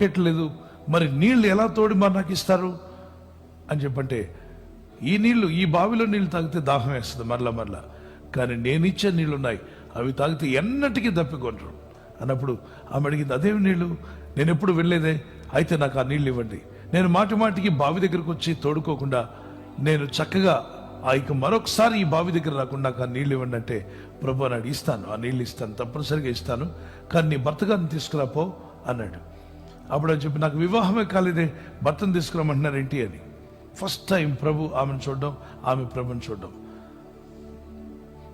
లేదు, మరి నీళ్లు ఎలా తోడి మరి నాకు ఇస్తారు అని చెప్పంటే, ఈ నీళ్లు, ఈ బావిలో నీళ్లు తాగితే దాహం వేస్తుంది మరలా. కానీ నేను ఇచ్చే నీళ్లు ఉన్నాయి, అవి తాగితే ఎన్నటికీ దప్పికొనరు అన్నప్పుడు ఆమె అడిగింది, అదేమి నీళ్లు, నేను ఎప్పుడు వెళ్ళలేదే, అయితే నాకు ఆ నీళ్ళు ఇవ్వండి. నేను మాటికి బావి దగ్గరకు వచ్చి తోడుకోకుండా నేను చక్కగా ఇక మరొకసారి ఈ బావి దగ్గర రాకుండా నాకు ఆ నీళ్ళు ఇవ్వండి అంటే, ప్రభు అన్నాడు, ఇస్తాను, ఆ నీళ్ళు ఇస్తాను, తప్పనిసరిగా ఇస్తాను, కానీ నీ భర్త గారిని తీసుకురాపో అన్నాడు. అప్పుడు అని చెప్పి, నాకు వివాహమే కాలేదే, భర్తను తీసుకురామంటున్నారు ఏంటి అని. ఫస్ట్ టైం ప్రభు ఆమెను చూడడం, ఆమె ప్రభుని చూడడం.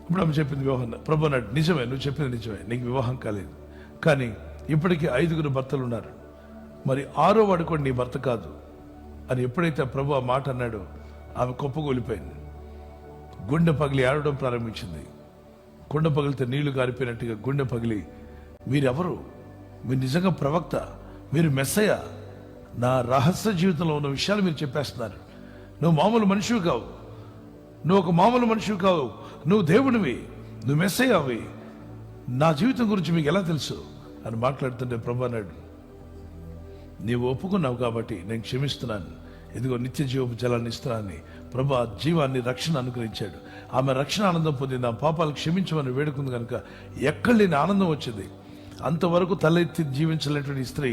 ఇప్పుడు ఆమె చెప్పింది వివాహం. ప్రభు అన్నాడు, నిజమే, నువ్వు చెప్పింది నిజమే, నీకు వివాహం కాలేదు, కానీ ఇప్పటికీ 5 భర్తలు ఉన్నారు, మరి 6వ వాడు కూడా నీ భర్త కాదు అని ఎప్పుడైతే ప్రభు ఆ మాట అన్నాడో, ఆమె కుప్పగూలిపోయింది. గుండె పగిలి ఆడడం ప్రారంభించింది. కుండ పగిలితే నీళ్లు గారిపోయినట్టుగా గుండె పగిలి, మీరెవరు, మీరు నిజంగా ప్రవక్త, మీరు మెస్సయ్య, నా రహస్య జీవితంలో ఉన్న విషయాలు మీరు చెప్పేస్తున్నారు, నువ్వు మామూలు మనిషివి కావు, నువ్వు ఒక మామూలు మనిషివి కావు, నువ్వు దేవుడివి, నువ్వు మెస్సయ్యవి, నా జీవితం గురించి మీకు ఎలా తెలుసు అని మాట్లాడుతుంటే ప్రభు అన్నాడు, నీవు ఒప్పుకున్నావు కాబట్టి నేను క్షమిస్తున్నాను, ఇదిగో నిత్య జీవపు జలాన్ని ఇస్తున్నానని ప్రభు ఆ జీవాన్ని, రక్షణ అనుగ్రహించాడు. ఆమె రక్షణ ఆనందం పొందింది, ఆ పాపాలు క్షమించమని వేడుకుంది కనుక ఎక్కడ లేని ఆనందం వచ్చింది. అంతవరకు తలెత్తి జీవించలేటువంటి స్త్రీ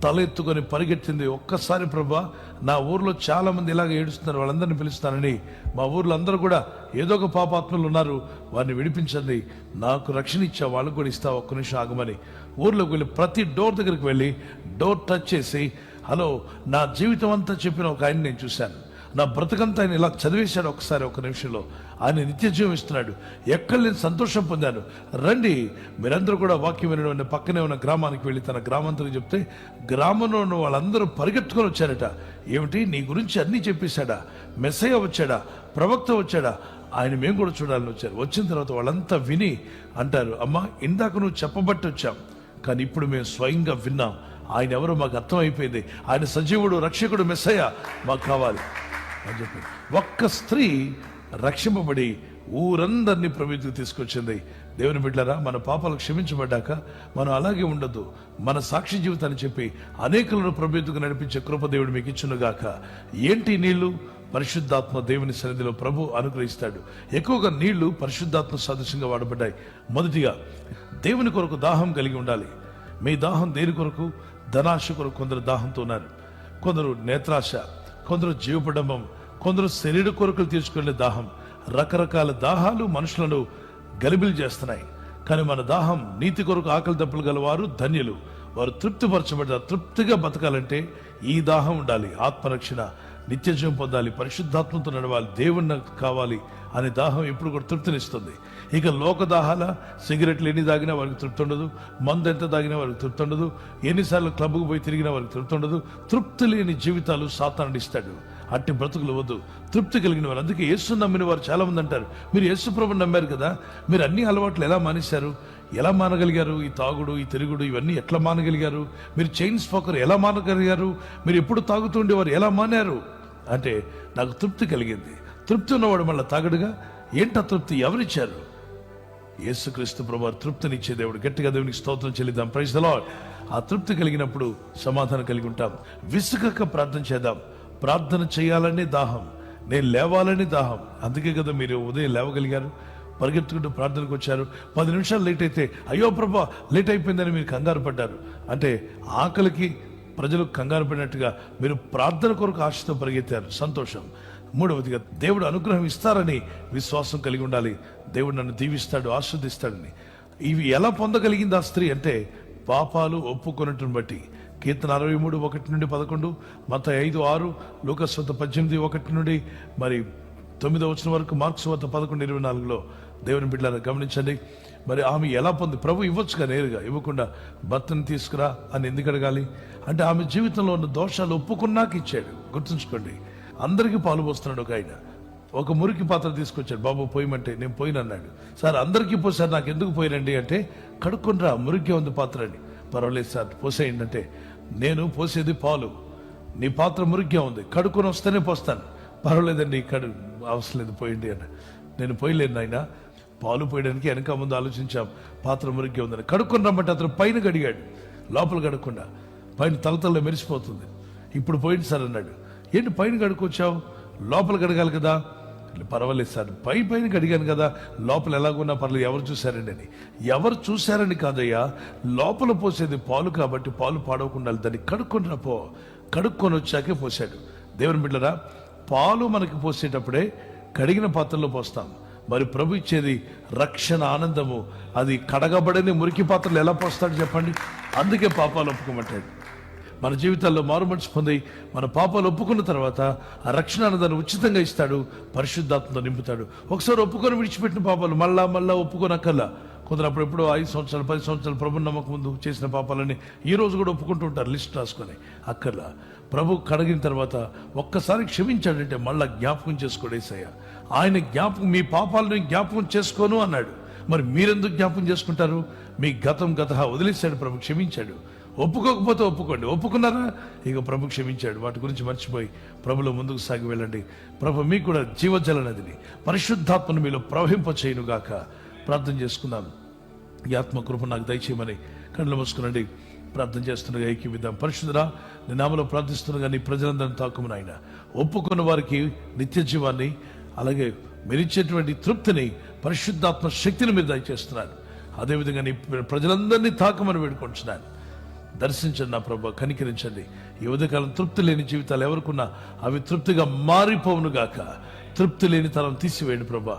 తలెత్తుకొని పరిగెత్తింది. ఒక్కసారి ప్రభా, నా ఊర్లో చాలా మంది ఇలాగ ఏడుస్తున్నారు, వాళ్ళందరినీ పిలుస్తానని, మా ఊర్లో అందరూ కూడా ఏదో ఒక పాపాత్మలు ఉన్నారు, వారిని విడిపించండి, నాకు రక్షణ ఇచ్చా, వాళ్ళకు కూడా ఇస్తా, ఒక్క నిమిషం ఆగమని ఊర్లోకి వెళ్ళి ప్రతి డోర్ దగ్గరికి వెళ్ళి డోర్ టచ్ చేసి, హలో, నా జీవితం అంతా చెప్పిన ఒక ఆయన నేను చూశాను, నా బ్రతకంతా ఆయన ఇలా చదివేశాడు ఒకసారి, ఒక నిమిషంలో ఆయన నిత్య జీవం ఇస్తున్నాడు, ఎక్కడ నేను సంతోషం పొందాను, రండి మీరందరూ కూడా వాక్యం వినడం. పక్కనే ఉన్న గ్రామానికి వెళ్ళి తన గ్రామంతో చెప్తే, గ్రామంలో ఉన్న వాళ్ళందరూ పరిగెత్తుకొని వచ్చారట. ఏమిటి, నీ గురించి అన్నీ చెప్పేశాడా, మెస్సయ్య వచ్చాడా, ప్రవక్త వచ్చాడా, ఆయన మేము కూడా చూడాలని వచ్చారు. వచ్చిన తర్వాత వాళ్ళంతా విని అంటారు, అమ్మా ఇందాక నువ్వు చెప్పబట్టి వచ్చాం, కానీ ఇప్పుడు మేము స్వయంగా విన్నాం, ఆయన ఎవరో మాకు అర్థమైపోయింది, ఆయన సజీవుడు, రక్షకుడు, మెస్సయ్య మాకు కావాలి అని చెప్పి ఒక్క స్త్రీ రక్షింపబడి ఊరందరినీ ప్రభుత్వం తీసుకొచ్చింది. దేవుని బిడ్డలారా, మన పాపాలు క్షమించబడ్డాక మనం అలాగే ఉండద్దు, మన సాక్షి జీవితాన్ని చెప్పి అనేకులను ప్రభుత్వకు నడిపించే కృప దేవుడు మీకు ఇచ్చునుగాక. ఏంటి నీళ్లు? పరిశుద్ధాత్మ దేవుని సన్నిధిలో ప్రభు అనుగ్రహిస్తాడు. ఎక్కువగా నీళ్లు పరిశుద్ధాత్మ సదృశంగా వాడబడ్డాయి. మొదటిగా దేవుని కొరకు దాహం కలిగి ఉండాలి. మీ దాహం దేని కొరకు? ధనాశ కొరకు కొందరు దాహంతో ఉన్నారు, కొందరు నేత్రాశ, కొందరు జీవపడంబం, కొందరు శరీర కొరకులు తీసుకునే దాహం. రకరకాల దాహాలు మనుషులను గలిబిలి చేస్తున్నాయి. కానీ మన దాహం, నీతి కొరకు ఆకలి దప్పులు గలవారు ధన్యులు, వారు తృప్తిపరచబడ్డారు. తృప్తిగా బతకాలంటే ఈ దాహం ఉండాలి. ఆత్మరక్షణ, నిత్య జీవం పొందాలి, పరిశుద్ధాత్మతో నడవాలి, దేవుని నాకు కావాలి అనే దాహం ఎప్పుడు కూడా తృప్తినిస్తుంది. ఇక లోక దాహాల, సిగరెట్లు ఎన్ని తాగినా వారికి తృప్తి ఉండదు, మందు ఎంత తాగినా వారికి తృప్తి ఉండదు, ఎన్నిసార్లు క్లబ్కు పోయి తిరిగినా వారికి తృప్తి ఉండదు. తృప్తి లేని జీవితాలు సాతానుడు ఇస్తాడు. అట్టి బ్రతుకులు వద్దు, తృప్తి కలిగిన వారు. అందుకే యేసు నమ్మిన వారు చాలా మంది అంటారు, మీరు యేసు ప్రభుని నమ్మారు కదా, మీరు అన్ని అలవాట్లు ఎలా మానేశారు, ఎలా మానగలిగారు, ఈ తాగుడు, ఈ తిరుగుడు, ఇవన్నీ ఎట్లా మానగలిగారు, మీరు చైన్ స్మోకర్ ఎలా మానగలిగారు, మీరు ఎప్పుడు తాగుతుండేవారు ఎలా మానారు అంటే, నాకు తృప్తి కలిగింది. తృప్తి ఉన్నవాడు మళ్ళీ తాగడుగా. ఏంటా తృప్తి? ఎవరిచ్చారు? యేసుక్రీస్తు ప్రభువు తృప్తినిచ్చే దేవుడు. గట్టిగా దేవునికి స్తోత్రం చెల్లిద్దాం. Praise the Lord. ఆ తృప్తి కలిగినప్పుడు సమాధానం కలిగి ఉంటాం. విసుగక ప్రార్థన చేద్దాం. ప్రార్థన చేయాలని దాహం, నేను లేవాలని దాహం. అందుకే కదా మీరు ఉదయం లేవగలిగారు, పరిగెత్తుకుంటూ ప్రార్థనకు వచ్చారు. 10 నిమిషాలు లేట్ అయితే, అయ్యో ప్రభా లేట్ అయిపోయిందని మీరు కంగారు పడ్డారు. అంటే ఆకలికి ప్రజలు కంగారు పడినట్టుగా మీరు ప్రార్థన కొరకు ఆశతో పరిగెత్తారు. సంతోషం. మూడవదిగా దేవుడు అనుగ్రహం ఇస్తారని విశ్వాసం కలిగి ఉండాలి. దేవుడు నన్ను దీవిస్తాడు, ఆస్వాదిస్తాడని. ఇవి ఎలా పొందగలిగింది ఆ స్త్రీ అంటే, పాపాలు ఒప్పుకొనటం బట్టి. కీర్తన 63, 1-11, మత్తయి 5:6, లూకాసు 18:1 నుండి మరి 9 వరకు, మార్క్స్ 11:24 దేవుని బిడ్డలను గమనించండి. మరి ఆమె ఎలా పొంది? ప్రభు ఇవ్వచ్చుగా, నేరుగా ఇవ్వకుండా భర్తను తీసుకురా అని ఎందుకు అడగాలి అంటే, ఆమె జీవితంలో ఉన్న దోషాలు ఒప్పుకున్నాక ఇచ్చాడు. గుర్తుంచుకోండి, అందరికీ పాలు పోస్తున్నాడు ఒక ఆయన. ఒక మురికి పాత్ర తీసుకొచ్చాడు, బాబు పోయమంటే నేను పోయినన్నాడు. సార్ అందరికీ పోసారు, నాకు ఎందుకు పోయినండి అంటే, కడుక్కొనిరా, మురికే ఉంది పాత్ర అని. పర్వాలేదు సార్ పోసేయండి అంటే, నేను పోసేది పాలు, నీ పాత్ర మురిగ్గా ఉంది, కడుక్కొని వస్తేనే పోస్తాను. పర్వాలేదండి, అవసరం లేదు పోయండి అన్న. నేను పోయలేను నాయన, పాలు పోయడానికి వెనక ముందు ఆలోచించాం, పాత్ర మురిగ్గా ఉందని. కడుక్కొని రమ్మంటే అతను పైన గడిగాడు, లోపల గడకుండా. పైన తలతల్లో మెరిసిపోతుంది. ఇప్పుడు పోయింది సార్ అన్నాడు. ఏంటి పైన కడుక్కొచ్చావు, లోపల కడగాలి కదా. పర్వాలేదు సార్, పైన కడిగాను కదా, లోపల ఎలాగున్నా పర్లేదు, ఎవరు చూశారండి అని. ఎవరు చూశారని కాదయ్యా, లోపల పోసేది పాలు కాబట్టి పాలు పాడవకుండా దాన్ని కడుక్కొని వచ్చాకే పోసాడు. దేవుని బిడ్డరా, పాలు మనకి పోసేటప్పుడే కడిగిన పాత్రలో పోస్తాం. మరి ప్రభు ఇచ్చేది రక్షణ ఆనందము. అది కడగబడని మురికి పాత్రలు ఎలా పోస్తాడు చెప్పండి. అందుకే పాపాలు ఒప్పుకోమంటాడు. మన జీవితాల్లో మారు మనసు పొంది మన పాపాలు ఒప్పుకున్న తర్వాత ఆ రక్షణ ఆనందాన్ని ఉచితంగా ఇస్తాడు, పరిశుద్ధాత్మతో నింపుతాడు. ఒకసారి ఒప్పుకొని విడిచిపెట్టిన పాపాలు మళ్ళా ఒప్పుకోనక్కర్లా. కొందరు అప్పుడెప్పుడు 5 సంవత్సరాలు 10 సంవత్సరాలు ప్రభు నమ్మకం ముందు చేసిన పాపాలని ఈ రోజు కూడా ఒప్పుకుంటూ ఉంటారు, లిస్ట్ రాసుకొని. అక్కర్లా. ప్రభు కడిగిన తర్వాత ఒక్కసారి క్షమించాడంటే మళ్ళా జ్ఞాపకం చేసుకోడు యేసయ్య. ఆయన మీ పాపాలను జ్ఞాపకం చేసుకోను అన్నాడు. మరి మీరెందుకు జ్ఞాపకం చేసుకుంటారు? మీ గతం వదిలేశాడు ప్రభు, క్షమించాడు. ఒప్పుకోకపోతే ఒప్పుకోండి, ఒప్పుకున్నారా ఇక ప్రభు క్షమించాడు. వాటి గురించి మర్చిపోయి ప్రభులో ముందుకు సాగి వెళ్ళండి. ప్రభు మీకు కూడా జీవజల నదిని, పరిశుద్ధాత్మను మీలో ప్రవహింపచేయునుగాక. ప్రార్థన చేసుకుందాం. ఈ ఆత్మకృప నాకు దయచేయమని కళ్ళు మూసుకునండి. ప్రార్థన చేస్తుండగా ఏకీవిద్దాం. పరిశుద్ధుడా, నీ నామలో ప్రార్థిస్తుండగా నీ ప్రజలందరినీ తాకుమని ఆయన ఒప్పుకున్న వారికి నిత్య జీవాన్ని, అలాగే మీరిచ్చేటువంటి తృప్తిని, పరిశుద్ధాత్మ శక్తిని మీరు దయచేస్తున్నాను. అదేవిధంగా నీ ప్రజలందరినీ తాకమని వేడుకుంటున్నాను. దర్శించండి నా ప్రభు, కనికరించండి. ఈ ఉదయకాలం తృప్తి లేని జీవితాలు ఎవరికున్నా అవి తృప్తిగా మారిపోవును గాక. తృప్తి లేని తరం తీసివేయండి ప్రభా.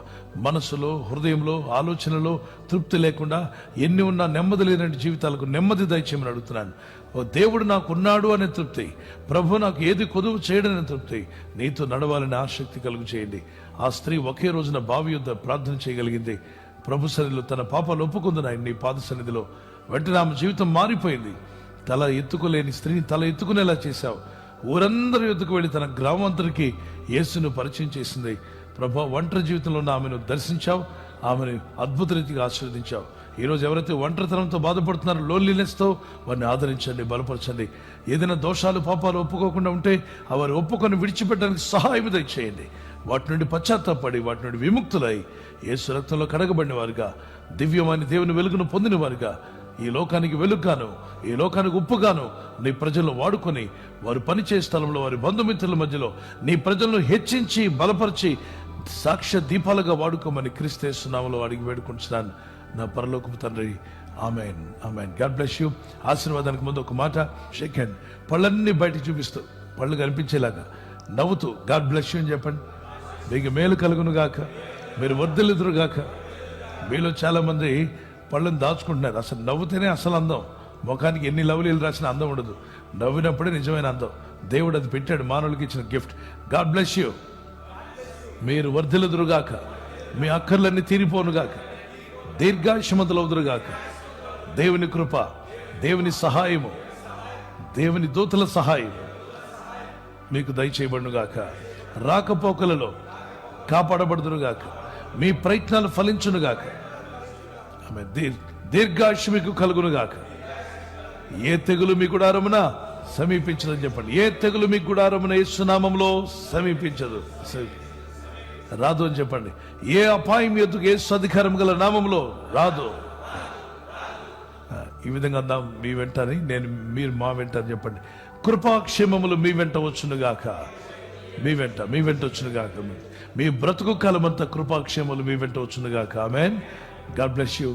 మనసులో, హృదయంలో, ఆలోచనలో తృప్తి లేకుండా ఎన్ని ఉన్నా నెమ్మది లేని జీవితాలకు నెమ్మది దయచేయమని అడుగుతున్నాను. ఓ దేవుడు నాకు ఉన్నాడు అనే తృప్తి, ప్రభు నాకు ఏది కొదువు చేయడనే తృప్తి, నీతో నడవాలని ఆసక్తి కలుగు చేయండి. ఆ స్త్రీ ఒకే రోజున బావి యొద్ద ప్రార్థన చేయగలిగింది. ప్రభు సన్నిధిలో తన పాపాలు ఒప్పుకుంది. ఆయన నీ పాద సన్నిధిలో వెంటనే ఆమె జీవితం మారిపోయింది. తల ఎత్తుకోలేని స్త్రీని తల ఎత్తుకునేలా చేశావు. ఊరందరి ఎత్తుకు వెళ్ళి తన గ్రామాంతరికి యేసును పరిచయం చేసింది. ప్రభా, ఒంటరి జీవితంలో ఉన్న ఆమెను దర్శించావు, ఆమెను అద్భుత రీతిగా ఆశీర్వదించావు. ఈరోజు ఎవరైతే ఒంటరితనంతో బాధపడుతున్నారో, లోన్లీనెస్తో, వారిని ఆదరించండి, బలపరచండి. ఏదైనా దోషాలు, పాపాలు ఒప్పుకోకుండా ఉంటే అవారు ఒప్పుకొని విడిచిపెట్టడానికి సహాయం దయచేయండి. వాటి నుండి పశ్చాత్తాపడి వాటి నుండి విముక్తులై యేసు రక్తంలో కడగబడిన వారుగా, దివ్యమైన దేవుని వెలుగును పొందిన వారుగా, ఈ లోకానికి వెలుగుగాను, ఈ లోకానికి ఉప్పుగాను నీ ప్రజలను వాడుకొని వారు పనిచేసే స్థలంలో, వారి బంధుమిత్రుల మధ్యలో నీ ప్రజలను హెచ్చించి బలపరిచి సాక్ష్య దీపాలుగా వాడుకోమని క్రీస్తు యేసు నామములో అడిగి వేడుకుంటున్నాను నా పరలోకపు తండ్రి. Amen, amen. God bless you. ఆశీర్వాదానికి ముందు ఒక మాట, షేక్ హ్యాండ్. పళ్ళన్నీ బయటకు చూపిస్తూ, పళ్ళు కనిపించేలాగా నవ్వుతూ గాడ్ బ్లెస్ యూ అని చెప్పండి. మీకు మేలు కలుగును గాక, మీరు వర్ధిల్లుదురు గాక. మీలో చాలా మంది పళ్ళని దాచుకుంటున్నారు. అసలు నవ్వుతేనే అసలు అందం. ముఖానికి ఎన్ని లవ్లీలు రాసిన అందం ఉండదు, నవ్వినప్పుడే నిజమైన అందం. దేవుడు అది పెట్టాడు, మానవులకి ఇచ్చిన గిఫ్ట్. God bless you. మీరు వర్ధిల్లుదురుగాక, మీ అక్కర్లన్నీ తీరిపోనుగాక, దీర్ఘాయుష్మంతులవుదురుగాక. దేవుని కృప, దేవుని సహాయము, దేవుని దూతల సహాయం మీకు దయచేయబడునుగాక. రాకపోకలలో కాపాడబడుదురుగాక, మీ ప్రయత్నాలు ఫలించునుగాక. ఆమె దీర్ఘాయుష్షు మీకు కలుగునుగాక. ఏ తెగులు మీ గుడారమున సమీపించదని చెప్పండి. ఏ తెగులు మీ గుడారమున యేసు నామములో సమీపించదు, రాదు అని చెప్పండి. ఏ అపాయం ఎద్దుకు యేసు అధికారం గల నామములో రాదు. ఈ విధంగా అందాం. మీ వెంటని నేను, మీరు మా వెంట అని చెప్పండి. కృపాక్షేమములు మీ వెంట వచ్చునుగాక, మీ వెంట వచ్చునుగాక. మీ బ్రతుకు కాలం అంతా కృపాక్షేమములు మీ వెంట వచ్చునుగాక. ఆమేన్. God bless you.